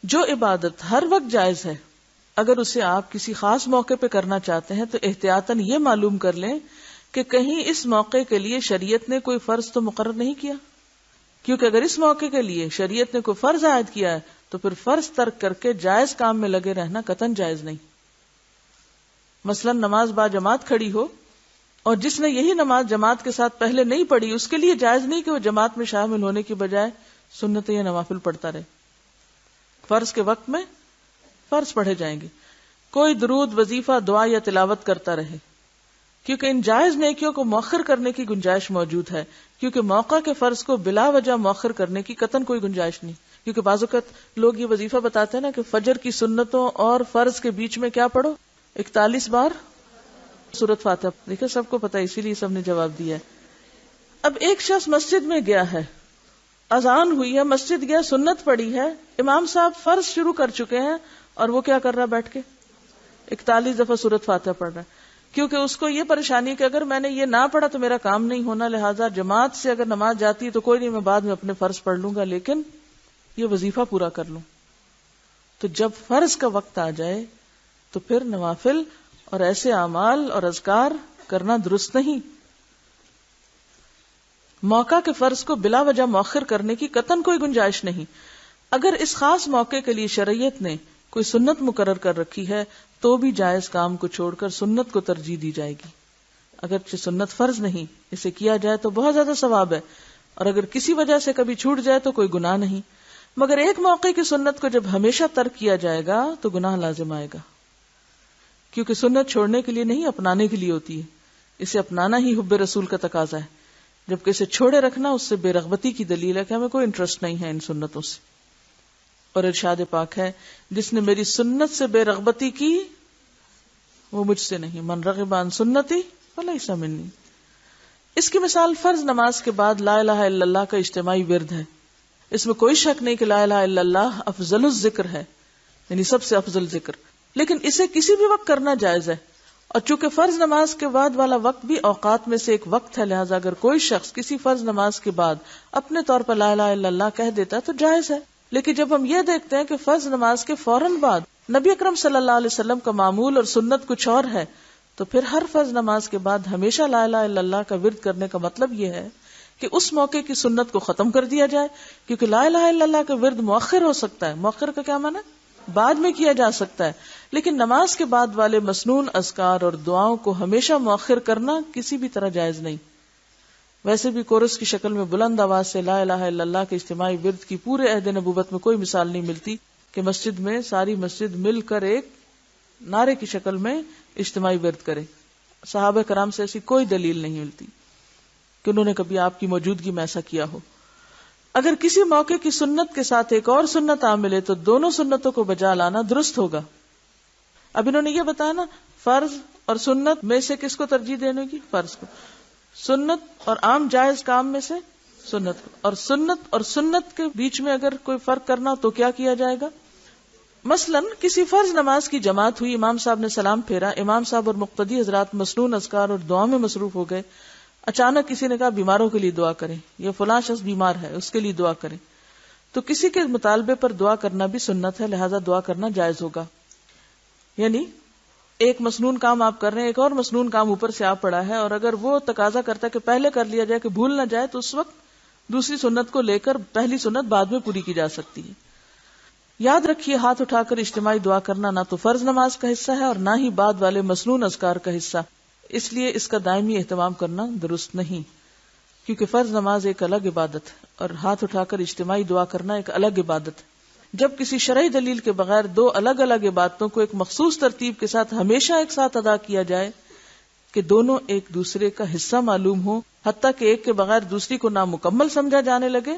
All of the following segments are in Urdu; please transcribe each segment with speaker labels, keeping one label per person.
Speaker 1: جو عبادت ہر وقت جائز ہے، اگر اسے آپ کسی خاص موقع پہ کرنا چاہتے ہیں تو احتیاطاً یہ معلوم کر لیں کہ کہیں اس موقع کے لیے شریعت نے کوئی فرض تو مقرر نہیں کیا، کیونکہ اگر اس موقع کے لیے شریعت نے کوئی فرض عائد کیا ہے تو پھر فرض ترک کر کے جائز کام میں لگے رہنا قطعاً جائز نہیں۔ مثلا نماز با جماعت کھڑی ہو اور جس نے یہی نماز جماعت کے ساتھ پہلے نہیں پڑھی، اس کے لیے جائز نہیں کہ وہ جماعت میں شامل ہونے کی بجائے سنتیں یا نوافل پڑھتا رہے۔ فرض کے وقت میں فرض پڑھے جائیں گے، کوئی درود، وظیفہ، دعا یا تلاوت کرتا رہے، کیونکہ ان جائز نیکیوں کو مؤخر کرنے کی گنجائش موجود ہے، کیونکہ موقع کے فرض کو بلا وجہ مؤخر کرنے کی قطعاً کوئی گنجائش نہیں۔ کیونکہ بعض اوقات لوگ یہ وظیفہ بتاتے ہیں نا کہ فجر کی سنتوں اور فرض کے بیچ میں کیا پڑھو، 41 بار سورۃ فاتحہ۔ دیکھیں سب کو پتا ہے، اسی لیے سب نے جواب دیا ہے۔ اب ایک شخص مسجد میں گیا ہے، اذان ہوئی ہے، مسجد گیا، سنت پڑھی ہے، امام صاحب فرض شروع کر چکے ہیں اور وہ کیا کر رہا ہے، بیٹھ کے 41 دفعہ سورۃ فاتحہ پڑھ رہا ہے، کیونکہ اس کو یہ پریشانی کہ اگر میں نے یہ نہ پڑھا تو میرا کام نہیں ہونا، لہٰذا جماعت سے اگر نماز جاتی ہے تو کوئی نہیں، میں بعد میں اپنے فرض پڑھ لوں گا لیکن یہ وظیفہ پورا کر لوں۔ تو جب فرض کا وقت آ جائے تو پھر نوافل اور ایسے اعمال اور اذکار کرنا درست نہیں۔ موقع کے فرض کو بلا وجہ مؤخر کرنے کی قطعاً کوئی گنجائش نہیں۔ اگر اس خاص موقع کے لیے شریعت نے کوئی سنت مقرر کر رکھی ہے تو بھی جائز کام کو چھوڑ کر سنت کو ترجیح دی جائے گی۔ اگرچہ سنت فرض نہیں، اسے کیا جائے تو بہت زیادہ ثواب ہے، اور اگر کسی وجہ سے کبھی چھوٹ جائے تو کوئی گناہ نہیں، مگر ایک موقع کی سنت کو جب ہمیشہ ترک کیا جائے گا تو گناہ لازم آئے گا، کیونکہ سنت چھوڑنے کے لیے نہیں، اپنانے کے لیے ہوتی ہے۔ اسے اپنانا ہی حب رسول کا تقاضا ہے، جبکہ اسے چھوڑے رکھنا اس سے بے رغبتی کی دلیل ہے کہ ہمیں کوئی انٹرسٹ نہیں ہے ان سنتوں سے۔ اور ارشاد پاک ہے، جس نے میری سنت سے بے رغبتی کی وہ مجھ سے نہیں، من رغب عن سنتی فلیس منی۔ اس کی مثال فرض نماز کے بعد لا الہ الا اللہ کا اجتماعی ورد ہے۔ اس میں کوئی شک نہیں کہ لا الہ الا اللہ افضل الذکر ہے، یعنی سب سے افضل ذکر، لیکن اسے کسی بھی وقت کرنا جائز ہے، اور چونکہ فرض نماز کے بعد والا وقت بھی اوقات میں سے ایک وقت ہے، لہٰذا اگر کوئی شخص کسی فرض نماز کے بعد اپنے طور پر لا الہ الا اللہ کہہ دیتا تو جائز ہے۔ لیکن جب ہم یہ دیکھتے ہیں کہ فرض نماز کے فوراً بعد نبی اکرم صلی اللہ علیہ وسلم کا معمول اور سنت کچھ اور ہے، تو پھر ہر فرض نماز کے بعد ہمیشہ لا الہ الا اللہ کا ورد کرنے کا مطلب یہ ہے کہ اس موقع کی سنت کو ختم کر دیا جائے، کیونکہ لا الہ الا اللہ کا ورد مؤخر ہو سکتا ہے۔ مؤخر کا کیا معنی ہے؟ بعد میں کیا جا سکتا ہے، لیکن نماز کے بعد والے مسنون اذکار اور دعاؤں کو ہمیشہ مؤخر کرنا کسی بھی طرح جائز نہیں۔ ویسے بھی کورس کی شکل میں بلند آواز سے لا الہ الا اللہ کے اجتماعی ورد کی پورے عہد نبوت میں کوئی مثال نہیں ملتی کہ مسجد میں ساری مسجد مل کر ایک نعرے کی شکل میں اجتماعی ورد کرے۔ صحابہ کرام سے ایسی کوئی دلیل نہیں ملتی کہ انہوں نے کبھی آپ کی موجودگی میں ایسا کیا ہو۔ اگر کسی موقع کی سنت کے ساتھ ایک اور سنت آ ملے تو دونوں سنتوں کو بجا لانا درست ہوگا۔ اب انہوں نے یہ بتایا نا، فرض اور سنت میں سے کس کو ترجیح دینے کی؟ فرض کو۔ سنت اور عام جائز کام میں سے سنت کو، اور سنت کے بیچ میں اگر کوئی فرق کرنا تو کیا کیا جائے گا؟ مثلا کسی فرض نماز کی جماعت ہوئی، امام صاحب نے سلام پھیرا، امام صاحب اور مقتدی حضرات مسنون اذکار اور دعا میں مصروف ہو گئے۔ اچانک کسی نے کہا بیماروں کے لیے دعا کریں، یہ فلاں شخص بیمار ہے اس کے لیے دعا کریں، تو کسی کے مطالبے پر دعا کرنا بھی سنت ہے، لہذا دعا کرنا جائز ہوگا۔ یعنی ایک مسنون کام آپ کر رہے ہیں، ایک اور مسنون کام اوپر سے آپ پڑا ہے، اور اگر وہ تقاضا کرتا ہے کہ پہلے کر لیا جائے کہ بھول نہ جائے، تو اس وقت دوسری سنت کو لے کر پہلی سنت بعد میں پوری کی جا سکتی ہے۔ یاد رکھیے، ہاتھ اٹھا کر اجتماعی دعا کرنا نہ تو فرض نماز کا حصہ ہے اور نہ ہی بعد والے مسنون اذکار کا حصہ، اس لیے اس کا دائمی اہتمام کرنا درست نہیں، کیونکہ فرض نماز ایک الگ عبادت ہے اور ہاتھ اٹھا کر اجتماعی دعا کرنا ایک الگ عبادت ہے۔ جب کسی شرعی دلیل کے بغیر دو الگ الگ عبادتوں کو ایک مخصوص ترتیب کے ساتھ ہمیشہ ایک ساتھ ادا کیا جائے کہ دونوں ایک دوسرے کا حصہ معلوم ہو، حتیٰ کہ ایک کے بغیر دوسری کو نامکمل سمجھا جانے لگے،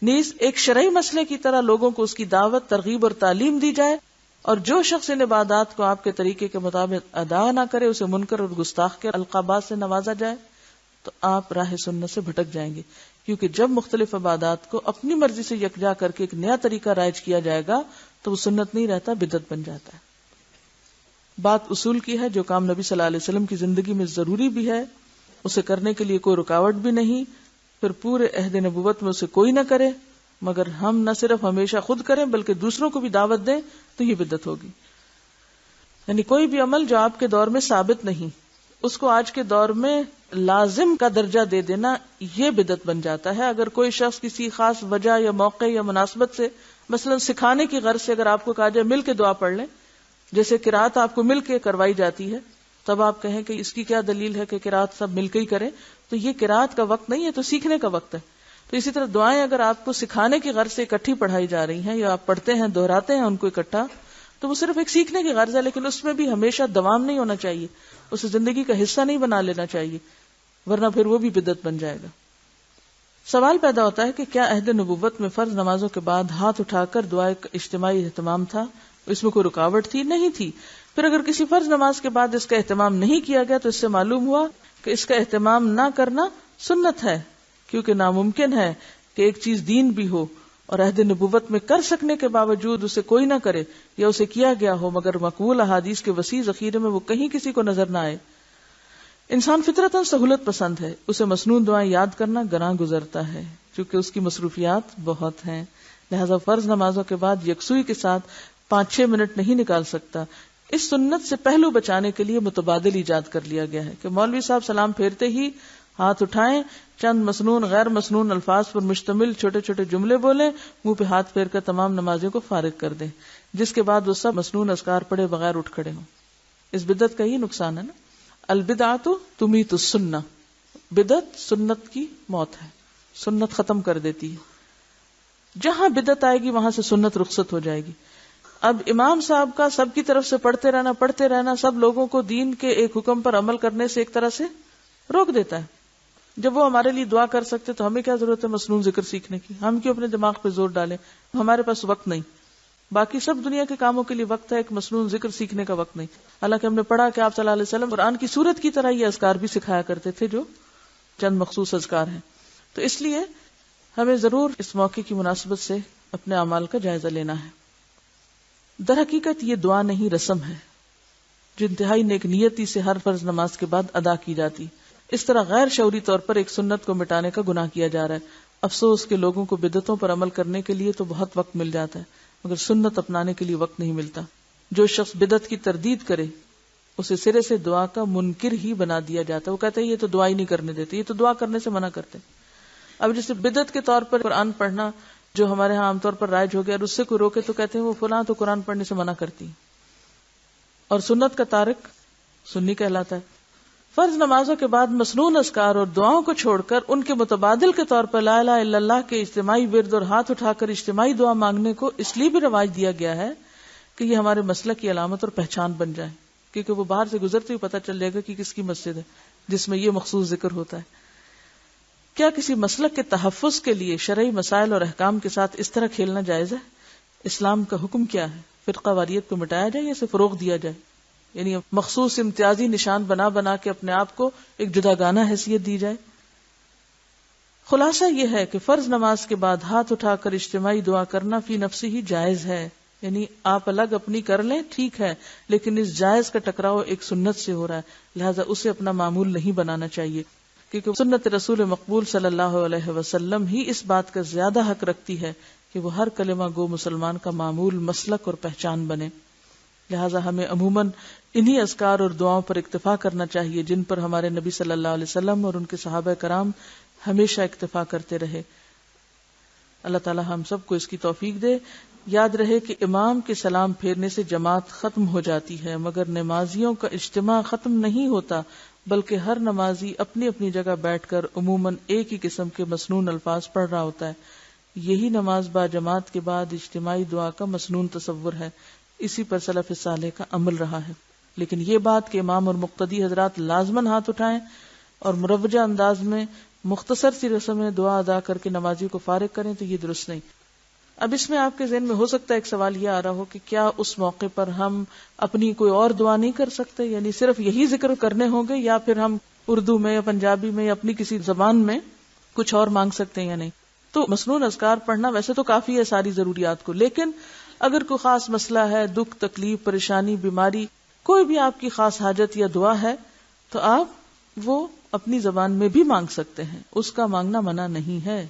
Speaker 1: نیز ایک شرعی مسئلے کی طرح لوگوں کو اس کی دعوت، ترغیب اور تعلیم دی جائے، اور جو شخص ان عبادات کو آپ کے طریقے کے مطابق ادا نہ کرے اسے منکر اور گستاخ کے القابات سے نوازا جائے تو آپ راہ سنت سے بھٹک جائیں گے، کیونکہ جب مختلف عبادات کو اپنی مرضی سے یکجا کر کے ایک نیا طریقہ رائج کیا جائے گا تو وہ سنت نہیں رہتا، بدعت بن جاتا ہے۔ بات اصول کی ہے، جو کام نبی صلی اللہ علیہ وسلم کی زندگی میں ضروری بھی ہے اسے کرنے کے لیے کوئی رکاوٹ بھی نہیں، پھر پورے عہد نبوت میں اسے کوئی نہ کرے مگر ہم نہ صرف ہمیشہ خود کریں بلکہ دوسروں کو بھی دعوت دیں تو یہ بدعت ہوگی. یعنی کوئی بھی عمل جو آپ کے دور میں ثابت نہیں, اس کو آج کے دور میں لازم کا درجہ دے دینا, یہ بدعت بن جاتا ہے. اگر کوئی شخص کسی خاص وجہ یا موقع یا مناسبت سے, مثلا سکھانے کی غرض سے اگر آپ کو کہا جائے مل کے دعا پڑھ لیں, جیسے قرات آپ کو مل کے کروائی جاتی ہے, تب آپ کہیں کہ اس کی کیا دلیل ہے کہ قرات سب مل کے ہی کریں, تو یہ قرات کا وقت نہیں ہے, تو سیکھنے کا وقت ہے. تو اسی طرح دعائیں اگر آپ کو سکھانے کی غرض سے اکٹھی پڑھائی جا رہی ہیں یا آپ پڑھتے ہیں دہراتے ہیں ان کو اکٹھا, تو وہ صرف ایک سیکھنے کی غرض ہے, لیکن اس میں بھی ہمیشہ دوام نہیں ہونا چاہیے, اسے زندگی کا حصہ نہیں بنا لینا چاہیے, ورنہ پھر وہ بھی بدعت بن جائے گا. سوال پیدا ہوتا ہے کہ کیا عہد نبوت میں فرض نمازوں کے بعد ہاتھ اٹھا کر دعائیں کا اجتماعی اہتمام تھا؟ اس میں کوئی رکاوٹ تھی؟ نہیں تھی. پھر اگر کسی فرض نماز کے بعد اس کا اہتمام نہیں کیا گیا تو اس سے معلوم ہوا کہ اس کا اہتمام نہ کرنا سنت ہے, کیونکہ ناممکن ہے کہ ایک چیز دین بھی ہو اور عہد نبوت میں کر سکنے کے باوجود اسے کوئی نہ کرے یا اسے کیا گیا ہو مگر مقبول احادیث کے وسیع ذخیرے میں وہ کہیں کسی کو نظر نہ آئے. انسان فطرتاً سہولت پسند ہے, اسے مسنون دعائیں یاد کرنا گناہ گزرتا ہے چونکہ اس کی مصروفیات بہت ہیں, لہذا فرض نمازوں کے بعد یکسوئی کے ساتھ 5-6 منٹ نہیں نکال سکتا. اس سنت سے پہلو بچانے کے لیے متبادل ایجاد کر لیا گیا ہے کہ مولوی صاحب سلام پھیرتے ہی ہاتھ اٹھائیں, چند مسنون غیر مسنون الفاظ پر مشتمل چھوٹے چھوٹے جملے بولیں, منہ پہ ہاتھ پھیر کر تمام نمازیوں کو فارغ کر دیں, جس کے بعد وہ سب مسنون اذکار پڑھے بغیر اٹھ کھڑے ہوں. اس بدعت کا یہ نقصان ہے نا, البدعۃ تمیت السنہ, بدعت سنت کی موت ہے, سنت ختم کر دیتی ہے. جہاں بدعت آئے گی وہاں سے سنت رخصت ہو جائے گی. اب امام صاحب کا سب کی طرف سے پڑھتے رہنا سب لوگوں کو دین کے ایک حکم پر عمل کرنے سے ایک طرح سے روک دیتا ہے. جب وہ ہمارے لیے دعا کر سکتے تو ہمیں کیا ضرورت ہے مسنون ذکر سیکھنے کی؟ ہم کیوں اپنے دماغ پہ زور ڈالیں؟ ہمارے پاس وقت نہیں. باقی سب دنیا کے کاموں کے لیے وقت ہے, ایک مسنون ذکر سیکھنے کا وقت نہیں. حالانکہ ہم نے پڑھا کہ آپ صلی اللہ علیہ وسلم قرآن کی سورت کی طرح یہ اذکار بھی سکھایا کرتے تھے جو چند مخصوص اذکار ہیں. تو اس لیے ہمیں ضرور اس موقع کی مناسبت سے اپنے اعمال کا جائزہ لینا ہے. در حقیقت یہ دعا نہیں, رسم ہے جو انتہائی نیک نیتی سے ہر فرض نماز کے بعد ادا کی جاتی. اس طرح غیر شعوری طور پر ایک سنت کو مٹانے کا گناہ کیا جا رہا ہے. افسوس کہ لوگوں کو بدعتوں پر عمل کرنے کے لیے تو بہت وقت مل جاتا ہے مگر سنت اپنانے کے لیے وقت نہیں ملتا. جو شخص بدعت کی تردید کرے اسے سرے سے دعا کا منکر ہی بنا دیا جاتا ہے. وہ کہتے ہیں یہ تو دعا ہی نہیں کرنے دیتے, یہ تو دعا کرنے سے منع کرتے. اب جیسے بدعت کے طور پر قرآن پڑھنا جو ہمارے ہاں عام طور پر رائج ہو گیا, اور اس سے کوئی روکے تو کہتے ہیں وہ فلاں تو قرآن پڑھنے سے منع کرتی, اور سنت کا تارک سنی کہلاتا ہے. فرض نمازوں کے بعد مسنون اذکار اور دعاؤں کو چھوڑ کر ان کے متبادل کے طور پر لا الہ الا اللہ کے اجتماعی ورد اور ہاتھ اٹھا کر اجتماعی دعا مانگنے کو اس لیے بھی رواج دیا گیا ہے کہ یہ ہمارے مسلک کی علامت اور پہچان بن جائے, کیونکہ وہ باہر سے گزرتے ہوئے پتہ چل جائے گا کہ کس کی مسجد ہے جس میں یہ مخصوص ذکر ہوتا ہے. کیا کسی مسلک کے تحفظ کے لیے شرعی مسائل اور احکام کے ساتھ اس طرح کھیلنا جائز ہے؟ اسلام کا حکم کیا ہے؟ فرقہ واریت کو مٹایا جائے یا اسے فروغ دیا جائے؟ یعنی مخصوص امتیازی نشان بنا بنا کے اپنے آپ کو ایک جداگانہ حیثیت دی جائے. خلاصہ یہ ہے کہ فرض نماز کے بعد ہاتھ اٹھا کر اجتماعی دعا کرنا فی نفسی ہی جائز ہے. یعنی آپ الگ اپنی کر لیں ٹھیک ہے, لیکن اس جائز کا ٹکراؤ ایک سنت سے ہو رہا ہے, لہذا اسے اپنا معمول نہیں بنانا چاہیے, کیونکہ سنت رسول مقبول صلی اللہ علیہ وسلم ہی اس بات کا زیادہ حق رکھتی ہے کہ وہ ہر کلمہ گو مسلمان کا معمول, مسلک اور پہچان بنے. لہذا ہمیں عموماً انہی اذکار اور دعاؤں پر اکتفا کرنا چاہیے جن پر ہمارے نبی صلی اللہ علیہ وسلم اور ان کے صحابہ کرام ہمیشہ اکتفا کرتے رہے. اللہ تعالی ہم سب کو اس کی توفیق دے. یاد رہے کہ امام کے سلام پھیرنے سے جماعت ختم ہو جاتی ہے مگر نمازیوں کا اجتماع ختم نہیں ہوتا, بلکہ ہر نمازی اپنی اپنی جگہ بیٹھ کر عموماً ایک ہی قسم کے مسنون الفاظ پڑھ رہا ہوتا ہے. یہی نماز با جماعت کے بعد اجتماعی دعا کا مسنون تصور ہے. اسی پر سلف صالح کا عمل رہا ہے. لیکن یہ بات کہ امام اور مقتدی حضرات لازماً ہاتھ اٹھائیں اور مروجہ انداز میں مختصر سی رسم دعا ادا کر کے نمازی کو فارغ کریں تو یہ درست نہیں. اب اس میں آپ کے ذہن میں ہو سکتا ہے ایک سوال یہ آ رہا ہو کہ کیا اس موقع پر ہم اپنی کوئی اور دعا نہیں کر سکتے, یعنی صرف یہی ذکر کرنے ہوں گے, یا پھر ہم اردو میں یا پنجابی میں یا اپنی کسی زبان میں کچھ اور مانگ سکتے ہیں یا نہیں. تو مسنون اذکار پڑھنا ویسے تو کافی ہے ساری ضروریات کو, لیکن اگر کوئی خاص مسئلہ ہے, دکھ تکلیف پریشانی بیماری, کوئی بھی آپ کی خاص حاجت یا دعا ہے تو آپ وہ اپنی زبان میں بھی مانگ سکتے ہیں, اس کا مانگنا منع نہیں ہے.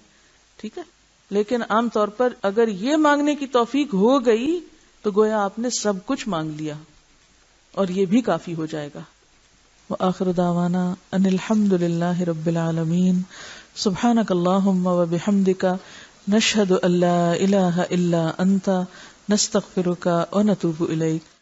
Speaker 1: ٹھیک ہے, لیکن عام طور پر اگر یہ مانگنے کی توفیق ہو گئی تو گویا آپ نے سب کچھ مانگ لیا، اور یہ بھی کافی ہو جائے گا. وآخر دعوانا ان الحمد للہ رب العالمین. سبحانک اللہم وبحمدک نشہد ان لا الہ الا انت نستغفرک ونتوب الیک.